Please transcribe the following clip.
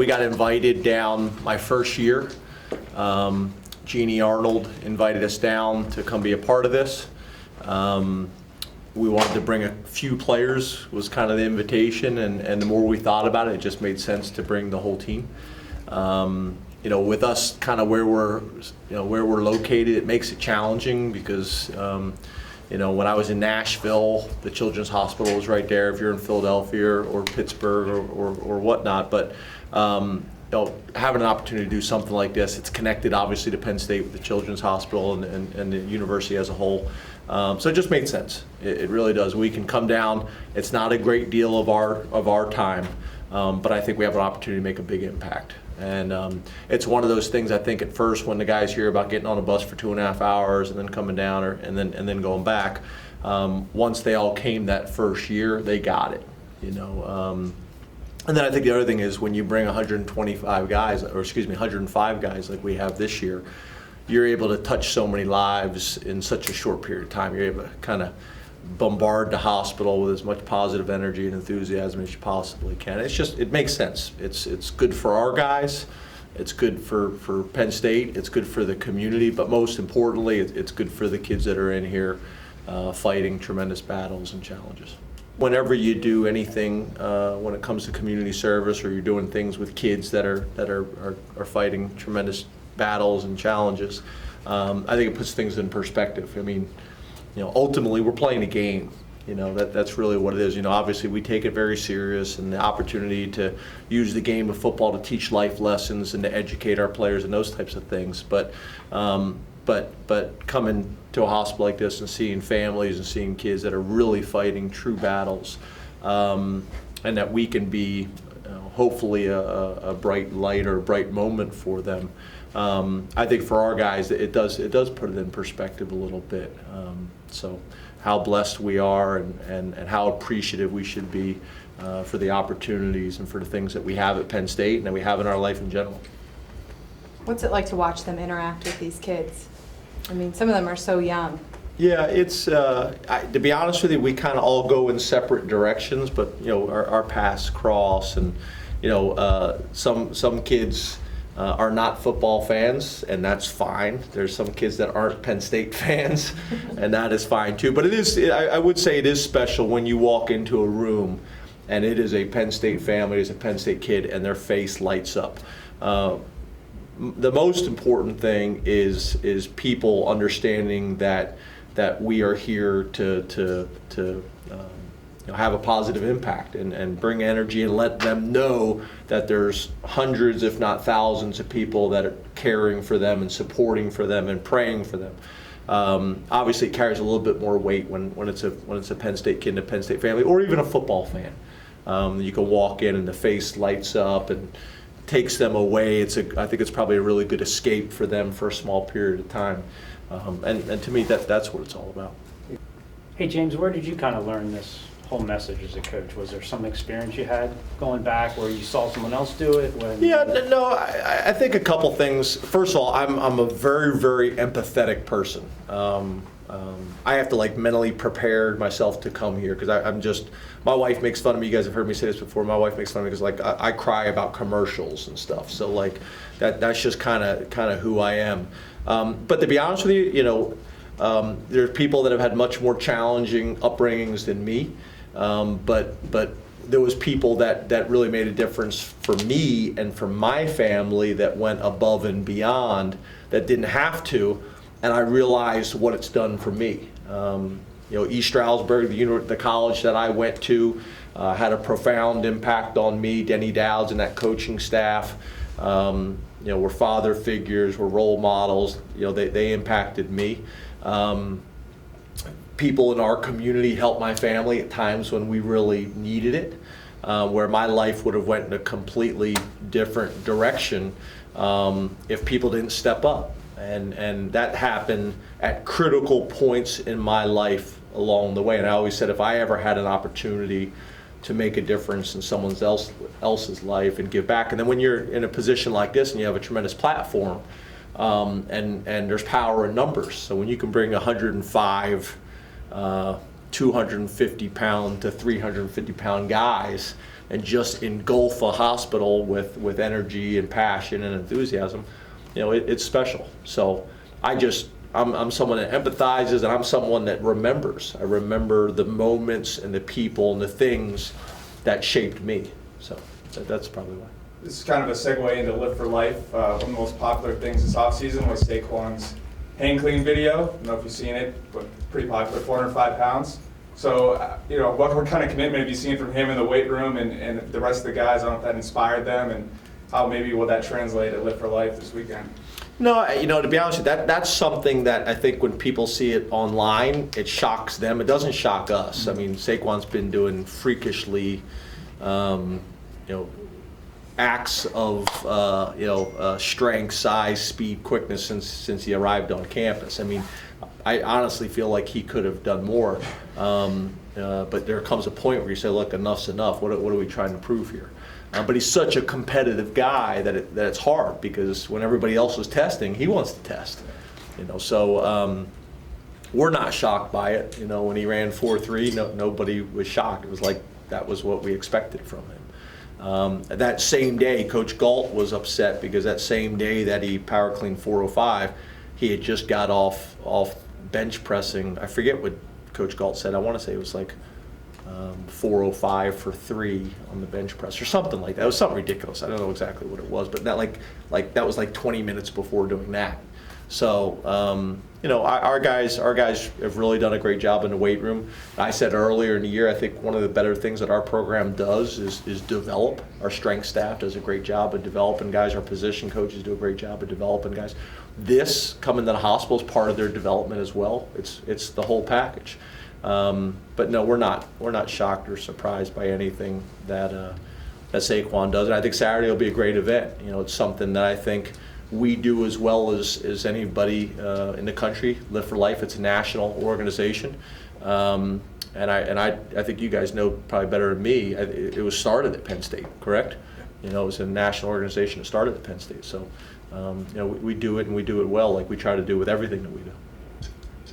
We got invited down my first year. Jeannie Arnold invited us down to come be a part of this. We wanted to bring a few players, was kind of the invitation, and the more we thought about it, it just made sense to bring the whole team. With us kind of where we're located, it makes it challenging because when I was in Nashville, the Children's Hospital is right there. If you're in Philadelphia or Pittsburgh or whatnot, but having an opportunity to do something like this, it's connected obviously to Penn State with the Children's Hospital and the university as a whole. So it just made sense. It really does. We can come down. It's not a great deal of our time, but I think we have an opportunity to make a big impact. And it's one of those things, I think, at first when the guys hear about getting on a bus for 2.5 hours and then coming down and then going back, once they all came that first year, they got it. And then I think the other thing is when you bring 105 guys like we have this year, you're able to touch so many lives in such a short period of time. You're able to kind of bombard the hospital with as much positive energy and enthusiasm as you possibly can. It makes sense. It's good for our guys. It's good for Penn State. It's good for the community. But most importantly, it's good for the kids that are in here fighting tremendous battles and challenges. Whenever you do anything when it comes to community service, or you're doing things with kids that are fighting tremendous battles and challenges, I think it puts things in perspective. I mean, ultimately we're playing a game. That's really what it is. Obviously we take it very serious, and the opportunity to use the game of football to teach life lessons and to educate our players and those types of things. But coming to a hospital like this and seeing families and seeing kids that are really fighting true battles, and that we can be hopefully a bright light or a bright moment for them. I think for our guys, it does put it in perspective a little bit. So how blessed we are and how appreciative we should be for the opportunities and for the things that we have at Penn State and that we have in our life in general. What's it like to watch them interact with these kids? I mean, some of them are so young. Yeah, it's to be honest with you, we kind of all go in separate directions, but our paths cross, and some kids are not football fans, and that's fine. There's some kids that aren't Penn State fans, and that is fine too. But I would say it is special when you walk into a room and it is a Penn State family, it is a Penn State kid, and their face lights up. The most important thing is people understanding that we are here to have a positive impact and bring energy and let them know that there's hundreds, if not thousands, of people that are caring for them and supporting for them and praying for them. Obviously, it carries a little bit more weight when it's a Penn State kid and a Penn State family, or even a football fan. You can walk in and the face lights up and takes them away. I think it's probably a really good escape for them for a small period of time. And to me, that's what it's all about. Hey James, where did you kind of learn this whole message as a coach? Was there some experience you had going back where you saw someone else do it? I think a couple things. First of all, I'm a very, very empathetic person. I have to mentally prepare myself to come here because my wife makes fun of me. You guys have heard me say this before. My wife makes fun of me because I cry about commercials and stuff. So that's just kind of who I am. But to be honest with you, there's people that have had much more challenging upbringings than me. But there was people that really made a difference for me and for my family that went above and beyond, that didn't have to, and I realized what it's done for me. East Stroudsburg, the college that I went to, had a profound impact on me. Denny Dowds and that coaching staff, were father figures, were role models. They impacted me. People in our community helped my family at times when we really needed it, where my life would have went in a completely different direction if people didn't step up. And that happened at critical points in my life along the way. And I always said, if I ever had an opportunity to make a difference in someone else's life and give back, and then when you're in a position like this and you have a tremendous platform, and there's power in numbers. So when you can bring 105 250-pound to 350-pound guys and just engulf a hospital with energy and passion and enthusiasm, you know, it's special. So I'm someone that empathizes, and I'm someone that remembers. I remember the moments and the people and the things that shaped me. So that's probably why. This is kind of a segue into Live for Life. One of the most popular things this offseason was Saquon's hang clean video. I don't know if you've seen it, but pretty popular, 405 pounds. So, you know, what kind of commitment have you seen from him in the weight room and the rest of the guys? I don't know if that inspired them, and how maybe will that translate at Live for Life this weekend? No, you know, to be honest with you, that's something that I think when people see it online, it shocks them. It doesn't shock us. I mean, Saquon's been doing freakishly, you know, acts of strength, size, speed, quickness since he arrived on campus. I mean, I honestly feel like he could have done more, but there comes a point where you say, look, enough's enough. What are we trying to prove here? But he's such a competitive guy that it's hard, because when everybody else is testing, he wants to test. You know, so we're not shocked by it. You know, when he ran 4.3, nobody was shocked. It was like that was what we expected from him. That same day, Coach Galt was upset because that same day that he power cleaned 405, he had just got off bench pressing. I forget what Coach Galt said. I want to say it was like 405 for 3 on the bench press or something like that. It was something ridiculous. I don't know exactly what it was, but that that was like 20 minutes before doing that. So you know, our guys have really done a great job in the weight room. I said earlier in the year, I think one of the better things that our program does is develop. Our strength staff does a great job of developing guys. Our position coaches do a great job of developing guys. This coming to the hospital is part of their development as well. It's the whole package. But no, we're not shocked or surprised by anything that Saquon does. And I think Saturday will be a great event. You know, it's something that I think we do as well as anybody in the country. Live for Life, it's a national organization. And I think you guys know probably better than me, it was started at Penn State, correct? You know, it was a national organization that started at Penn State. So, you know, we do it, and we do it well, like we try to do with everything that we do.